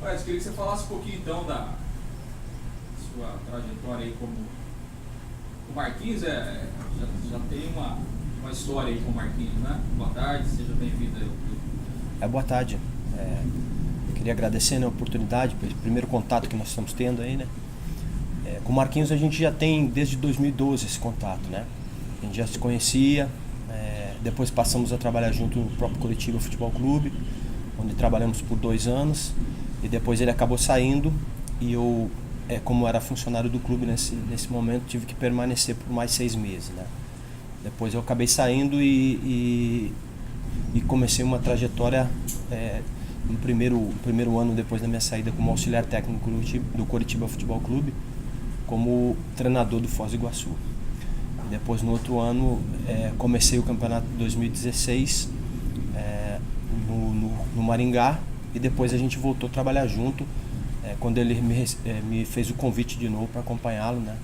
Eu queria que você falasse um pouquinho então da sua trajetória aí como o Marquinhos. Já tem uma história aí com o Marquinhos, né? Boa tarde, seja bem-vindo aí. Boa tarde. Queria agradecer, né, a oportunidade, pelo primeiro contato que nós estamos tendo aí, né? Com o Marquinhos a gente já tem desde 2012 esse contato, né? A gente já se conhecia, depois passamos a trabalhar junto no próprio Curitiba Futebol Clube, onde trabalhamos por 2 anos, e depois ele acabou saindo e eu, como era funcionário do clube nesse momento, tive que permanecer por mais 6 meses, né? Depois eu acabei saindo e comecei uma trajetória no primeiro ano depois da minha saída como auxiliar técnico do Curitiba Futebol Clube, como treinador do Foz do Iguaçu. Depois, no outro ano, comecei o campeonato de 2016 no Maringá, e depois a gente voltou a trabalhar junto quando ele me fez o convite de novo para acompanhá-lo, né?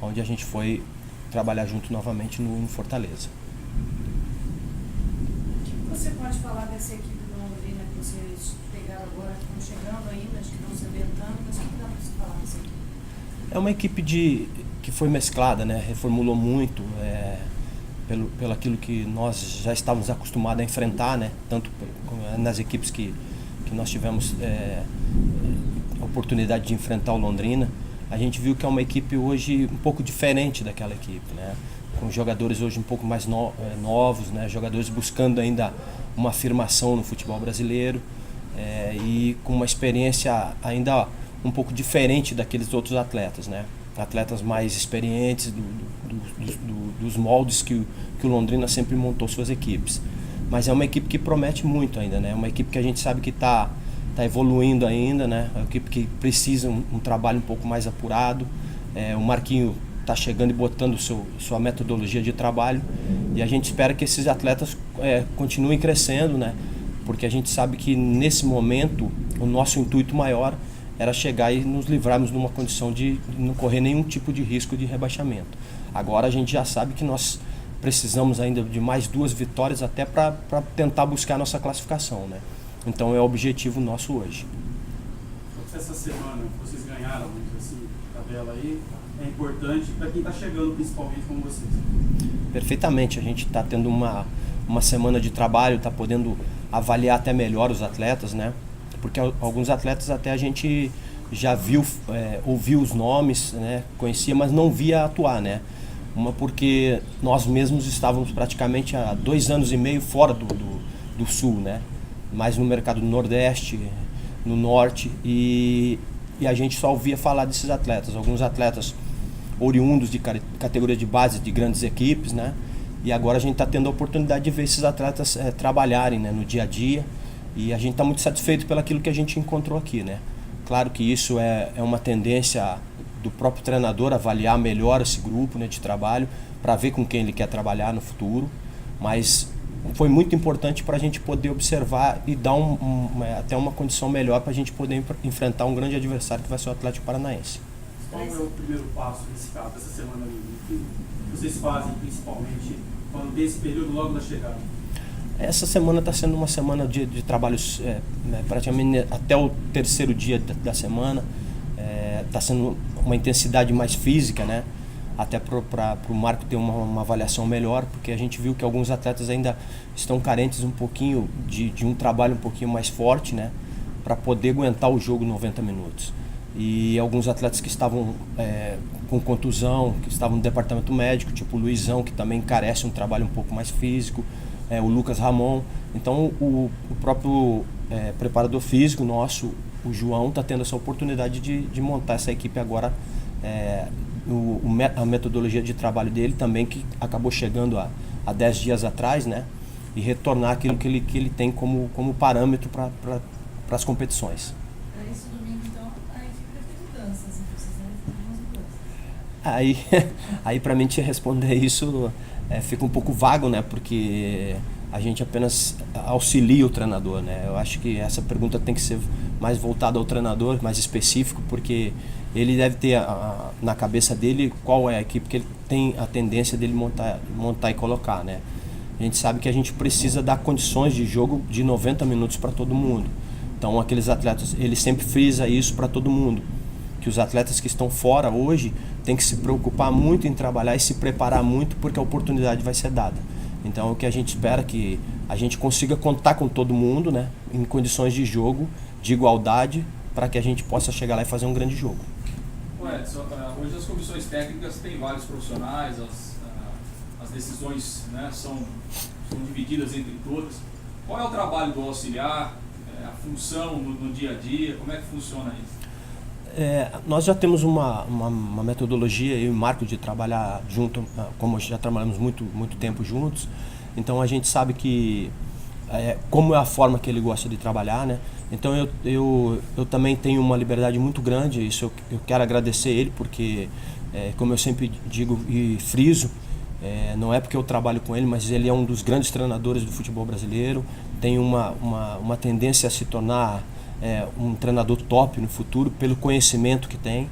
Onde a gente foi trabalhar junto novamente no Fortaleza. O que você pode falar dessa equipe do Londrina que vocês pegaram agora, que estão chegando ainda, acho que não se ambientando, mas o que dá para você falar dessa equipe? É uma equipe que foi mesclada, né? Reformulou muito pelo aquilo que nós já estávamos acostumados a enfrentar, né? Tanto nas equipes que nós tivemos a oportunidade de enfrentar o Londrina. A gente viu que é uma equipe hoje um pouco diferente daquela equipe, né? Com jogadores hoje um pouco mais novos, né? Jogadores buscando ainda uma afirmação no futebol brasileiro e com uma experiência ainda um pouco diferente daqueles outros atletas, né? Atletas mais experientes dos moldes que o Londrina sempre montou suas equipes. Mas é uma equipe que promete muito ainda, né? É uma equipe que a gente sabe que está evoluindo ainda, né? É uma equipe que precisa um trabalho um pouco mais apurado. O Marquinho está chegando e botando sua metodologia de trabalho, e a gente espera que esses atletas continuem crescendo, né? Porque a gente sabe que nesse momento o nosso intuito maior era chegar e nos livrarmos de uma condição de não correr nenhum tipo de risco de rebaixamento. Agora a gente já sabe que nós precisamos ainda de mais 2 vitórias até para tentar buscar a nossa classificação, né? Então é o objetivo nosso hoje. Essa semana vocês ganharam, assim, tabela aí, é importante para quem está chegando, principalmente como vocês. Perfeitamente, a gente está tendo uma semana de trabalho, está podendo avaliar até melhor os atletas, né? Porque alguns atletas até a gente já viu, ouviu os nomes, né? Conhecia, mas não via atuar, né? Uma porque nós mesmos estávamos praticamente há 2 anos e meio fora do Sul, né? Mais no mercado do Nordeste, no Norte, e a gente só ouvia falar desses atletas. Alguns atletas oriundos de categoria de base de grandes equipes, né? E agora a gente está tendo a oportunidade de ver esses atletas trabalharem, né, no dia a dia, e a gente está muito satisfeito pelo aquilo que a gente encontrou aqui, né? Claro que isso é uma tendência do próprio treinador avaliar melhor esse grupo, né, de trabalho, para ver com quem ele quer trabalhar no futuro, mas foi muito importante para a gente poder observar e dar até uma condição melhor para a gente poder enfrentar um grande adversário que vai ser o Atlético Paranaense. Qual é o primeiro passo nesse caso, dessa semana ali? O que vocês fazem principalmente quando tem esse período logo da chegada? Essa semana está sendo uma semana de trabalhos praticamente até o 3º dia da semana. Está sendo uma intensidade mais física, né? Até para o Marco ter uma avaliação melhor, porque a gente viu que alguns atletas ainda estão carentes um pouquinho de um trabalho um pouquinho mais forte, né? Para poder aguentar o jogo 90 minutos. E alguns atletas que estavam com contusão, que estavam no departamento médico, tipo o Luizão, que também carece um trabalho um pouco mais físico, o Lucas Ramon. Então o próprio preparador físico nosso, o João, está tendo essa oportunidade de montar essa equipe agora, a metodologia de trabalho dele também, que acabou chegando há 10 dias atrás, né? E retornar aquilo que ele tem como parâmetro para as competições. Para esse domingo, então, a equipe deve ter mudanças, então vocês devem ter algumas mudanças. Aí para mim te responder isso fica um pouco vago, né? Porque a gente apenas auxilia o treinador, né? Eu acho que essa pergunta tem que ser mais voltada ao treinador, mais específico, porque ele deve ter na cabeça dele qual é a equipe que ele tem a tendência dele montar e colocar, né? A gente sabe que a gente precisa dar condições de jogo de 90 minutos para todo mundo. Então aqueles atletas, ele sempre frisa isso para todo mundo, que os atletas que estão fora hoje têm que se preocupar muito em trabalhar e se preparar muito, porque a oportunidade vai ser dada. Então o que a gente espera é que a gente consiga contar com todo mundo, né, em condições de jogo, de igualdade, para que a gente possa chegar lá e fazer um grande jogo. Edson, hoje as comissões técnicas têm vários profissionais, as decisões, né, são divididas entre todas. Qual é o trabalho do auxiliar, a função no dia a dia, como é que funciona isso? Nós já temos uma metodologia, eu e o Marco, de trabalhar junto, como já trabalhamos muito tempo juntos, então a gente sabe que como é a forma que ele gosta de trabalhar, né? Então eu também tenho uma liberdade muito grande, isso eu quero agradecer ele, porque como eu sempre digo e friso, não é porque eu trabalho com ele, mas ele é um dos grandes treinadores do futebol brasileiro, tem uma tendência a se tornar um treinador top no futuro, pelo conhecimento que tem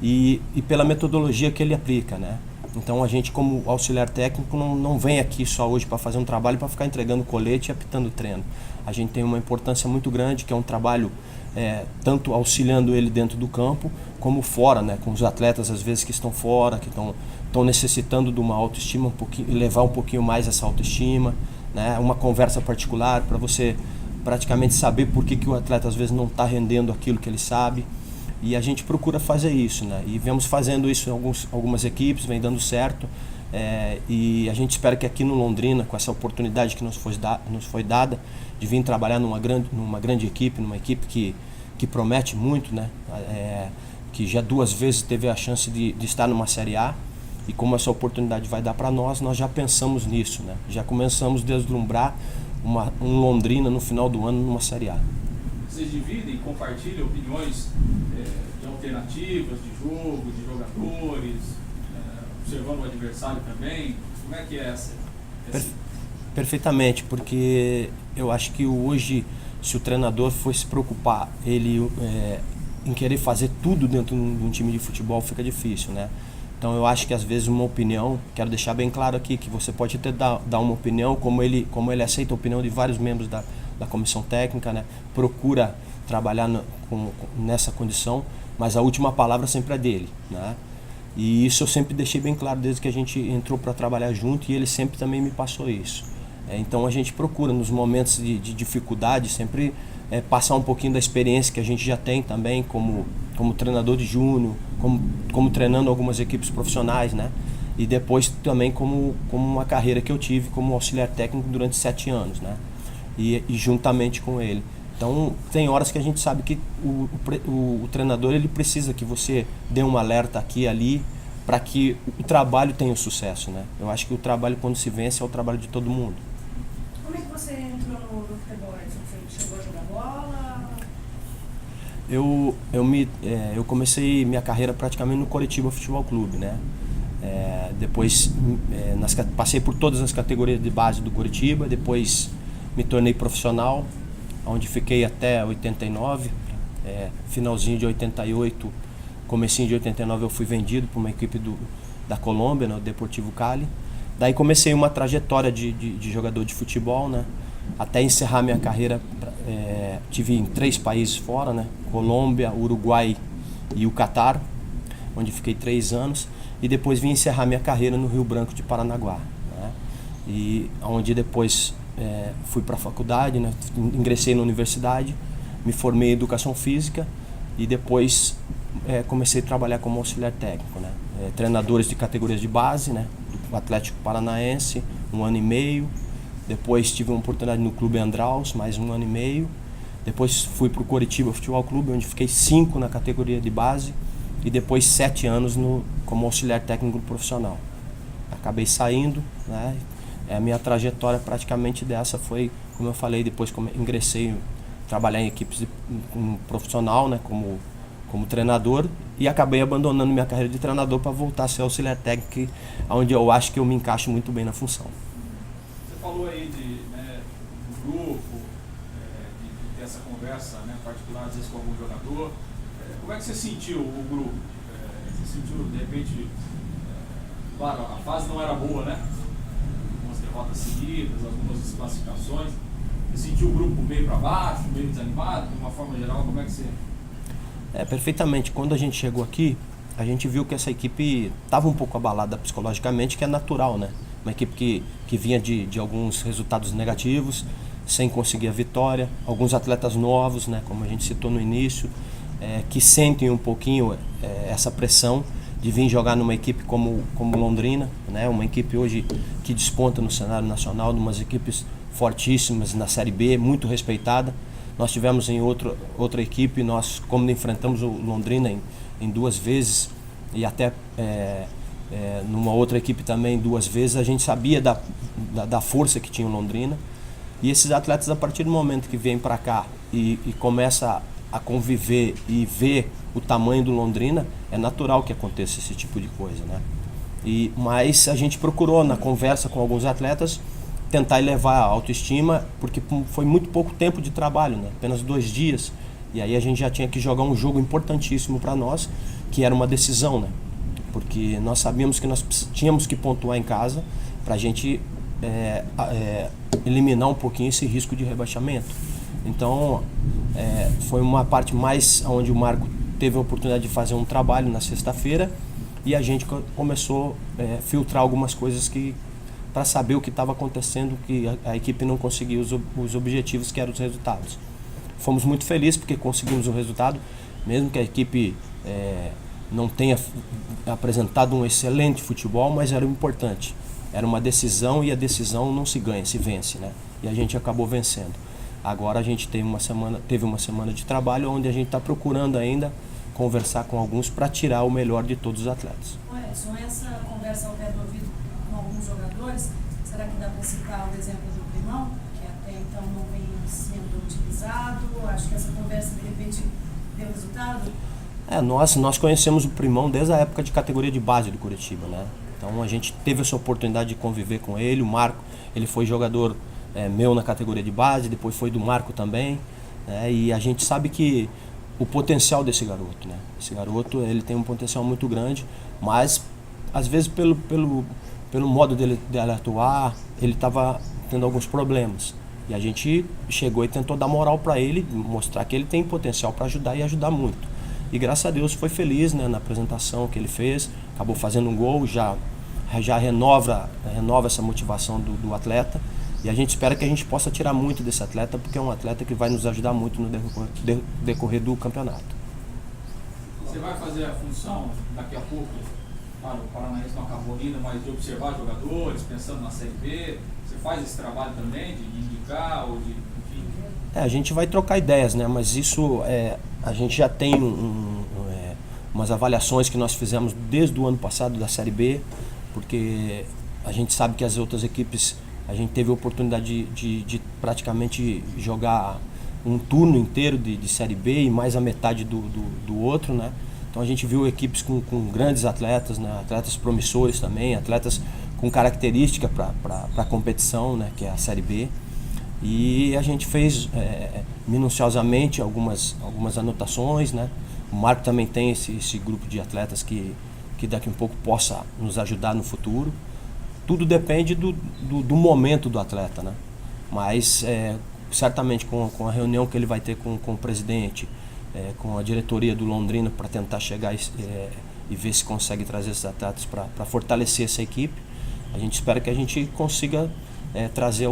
e pela metodologia que ele aplica, né? Então a gente, como auxiliar técnico, não vem aqui só hoje para fazer um trabalho para ficar entregando colete e apitando treino. A gente tem uma importância muito grande, que é um trabalho tanto auxiliando ele dentro do campo como fora, né? Com os atletas às vezes que estão fora, que estão necessitando de uma autoestima um pouquinho, elevar um pouquinho mais essa autoestima, né? Uma conversa particular para você praticamente saber por que o atleta às vezes não está rendendo aquilo que ele sabe, e a gente procura fazer isso, né? E vemos fazendo isso em algumas equipes, vem dando certo, e a gente espera que aqui no Londrina, com essa oportunidade que nos foi dada de vir trabalhar numa grande equipe, numa equipe que promete muito, né? Que já 2 vezes teve a chance de estar numa Série A, e como essa oportunidade vai dar para nós já pensamos nisso, né? Já começamos a deslumbrar um Londrina no final do ano numa Série A. Vocês dividem, compartilham opiniões de alternativas, de jogo, de jogadores, observando o adversário também? Como é que é essa? Perfeitamente, porque eu acho que hoje, se o treinador for se preocupar em querer fazer tudo dentro de um time de futebol, fica difícil, né? Então eu acho que às vezes uma opinião, quero deixar bem claro aqui, que você pode até dar uma opinião, como ele aceita a opinião de vários membros da comissão técnica, né? Procura trabalhar nessa condição, mas a última palavra sempre é dele, né? E isso eu sempre deixei bem claro desde que a gente entrou para trabalhar junto, e ele sempre também me passou isso. Então a gente procura, nos momentos de dificuldade, sempre passar um pouquinho da experiência que a gente já tem também como treinador de júnior, como treinando algumas equipes profissionais, né? E depois também como uma carreira que eu tive como auxiliar técnico durante 7 anos, né? E juntamente com ele. Então tem horas que a gente sabe que o treinador, ele precisa que você dê um alerta aqui e ali para que o trabalho tenha sucesso, né? Eu acho que o trabalho, quando se vence, é o trabalho de todo mundo. Como é que você entrou no futebol? Você chegou a jogar bola? Eu comecei minha carreira praticamente no Coritiba Futebol Clube, né? Depois passei por todas as categorias de base do Coritiba, depois me tornei profissional, onde fiquei até 89, finalzinho de 88, comecinho de 89 eu fui vendido para uma equipe da Colômbia, no Deportivo Cali. Daí comecei uma trajetória de jogador de futebol, né? Até encerrar minha carreira, tive em 3 países fora, né? Colômbia, Uruguai e o Catar, onde fiquei 3 anos, e depois vim encerrar minha carreira no Rio Branco de Paranaguá, né? E onde depois fui para a faculdade, né? Ingressei na universidade, me formei em Educação Física e depois comecei a trabalhar como auxiliar técnico, né? Treinadores de categorias de base, né? Do Atlético Paranaense, 1 ano e meio. Depois tive uma oportunidade no Clube Andraus, mais 1 ano e meio. Depois fui para o Coritiba Futebol Clube, onde fiquei 5 na categoria de base e depois 7 anos como auxiliar técnico profissional. Acabei saindo, né? A minha trajetória praticamente dessa foi, como eu falei, depois ingressei trabalhar em equipes profissional, né? Como treinador, e acabei abandonando minha carreira de treinador para voltar a ser auxiliar técnico, onde eu acho que eu me encaixo muito bem na função. Você falou aí do grupo, de ter essa conversa, né, particular às vezes com algum jogador. Como é que você sentiu o grupo? Você sentiu, de repente, claro, a fase não era boa, né? Algumas derrotas seguidas, algumas desclassificações. Você sentiu o grupo meio para baixo, meio desanimado, de uma forma geral, como é que você... Perfeitamente. Quando a gente chegou aqui, a gente viu que essa equipe estava um pouco abalada psicologicamente, que é natural, né? Uma equipe que vinha de alguns resultados negativos, sem conseguir a vitória, alguns atletas novos, né? Como a gente citou no início, que sentem um pouquinho essa pressão de vir jogar numa equipe como Londrina, né? Uma equipe hoje que desponta no cenário nacional, de umas equipes fortíssimas na Série B, muito respeitada. Nós tivemos em outra equipe, nós como enfrentamos o Londrina em 2 vezes e até numa outra equipe também 2 vezes, a gente sabia da força que tinha o Londrina. E esses atletas, a partir do momento que vêm para cá e começa a conviver e ver o tamanho do Londrina, é natural que aconteça esse tipo de coisa, né? Mas a gente procurou, na conversa com alguns atletas, tentar elevar a autoestima, porque foi muito pouco tempo de trabalho, né? Apenas 2 dias. E aí a gente já tinha que jogar um jogo importantíssimo para nós, que era uma decisão, né? Porque nós sabíamos que nós tínhamos que pontuar em casa para a gente eliminar um pouquinho esse risco de rebaixamento. Então, foi uma parte mais onde o Marco teve a oportunidade de fazer um trabalho na sexta-feira e a gente começou a filtrar algumas coisas para saber o que estava acontecendo, que a equipe não conseguiu os objetivos, que eram os resultados. Fomos muito felizes porque conseguimos o resultado, mesmo que a equipe não tenha apresentado um excelente futebol, mas era o importante. Era uma decisão e a decisão não se ganha, se vence, né? E a gente acabou vencendo. Agora a gente teve uma semana de trabalho onde a gente está procurando ainda conversar com alguns para tirar o melhor de todos os atletas. Edson, essa conversa ao pé do ouvido com alguns jogadores, será que dá para citar o exemplo do Primão, que até então não vem sendo utilizado? Acho que essa conversa de repente deu resultado? Nós conhecemos o Primão desde a época de categoria de base do Curitiba, né? Então a gente teve essa oportunidade de conviver com ele. O Marco, ele foi jogador meu na categoria de base, depois foi do Marco também, né? E a gente sabe que o potencial desse garoto, né? Esse garoto, ele tem um potencial muito grande, mas às vezes pelo modo dele atuar, ele estava tendo alguns problemas. E a gente chegou e tentou dar moral para ele, mostrar que ele tem potencial para ajudar e ajudar muito. E graças a Deus foi feliz, né, na apresentação que ele fez, acabou fazendo um gol, já renova essa motivação do atleta. E a gente espera que a gente possa tirar muito desse atleta, porque é um atleta que vai nos ajudar muito no decorrer do campeonato. Você vai fazer a função daqui a pouco, claro, o Paranaense não acabou ainda, mas de observar jogadores, pensando na Série B? Você faz esse trabalho também, de indicar ou de... Enfim? A gente vai trocar ideias, né? Mas isso, a gente já tem umas avaliações que nós fizemos desde o ano passado da Série B, porque a gente sabe que as outras equipes, a gente teve a oportunidade de praticamente jogar um turno inteiro de Série B e mais a metade do outro, né? Então a gente viu equipes com grandes atletas, né? Atletas promissores também, atletas com característica para a competição, né? Que é a Série B. E a gente fez minuciosamente algumas anotações, né? O Marco também tem esse grupo de atletas que daqui a um pouco possa nos ajudar no futuro. Tudo depende do momento do atleta, né? Mas certamente com a reunião que ele vai ter com o presidente, com a diretoria do Londrina, para tentar chegar e ver se consegue trazer esses atletas para fortalecer essa equipe, a gente espera que a gente consiga trazer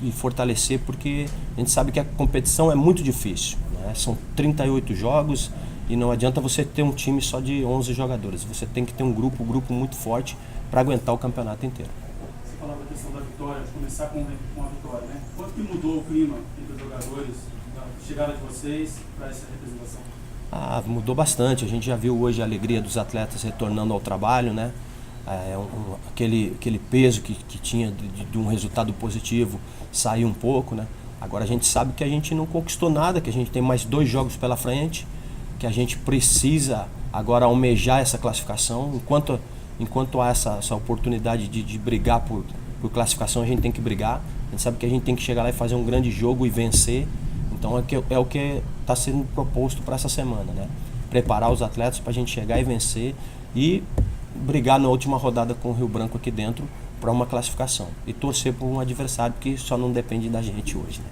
e fortalecer, porque a gente sabe que a competição é muito difícil, né? São 38 jogos e não adianta você ter um time só de 11 jogadores, você tem que ter um grupo muito forte para aguentar o campeonato inteiro. Você falava da questão da vitória, de começar com a vitória, né? Quanto que mudou o clima entre os jogadores, a chegada de vocês para essa representação? Mudou bastante, a gente já viu hoje a alegria dos atletas retornando ao trabalho, né? Aquele peso que tinha de um resultado positivo saiu um pouco, né? Agora a gente sabe que a gente não conquistou nada, que a gente tem mais 2 jogos pela frente, que a gente precisa agora almejar essa classificação. Enquanto há essa oportunidade de brigar por classificação, a gente tem que brigar. A gente sabe que a gente tem que chegar lá e fazer um grande jogo e vencer. Então é o que está sendo proposto para essa semana, né? Preparar os atletas para a gente chegar e vencer e brigar na última rodada com o Rio Branco aqui dentro para uma classificação. E torcer por um adversário que só não depende da gente hoje, né?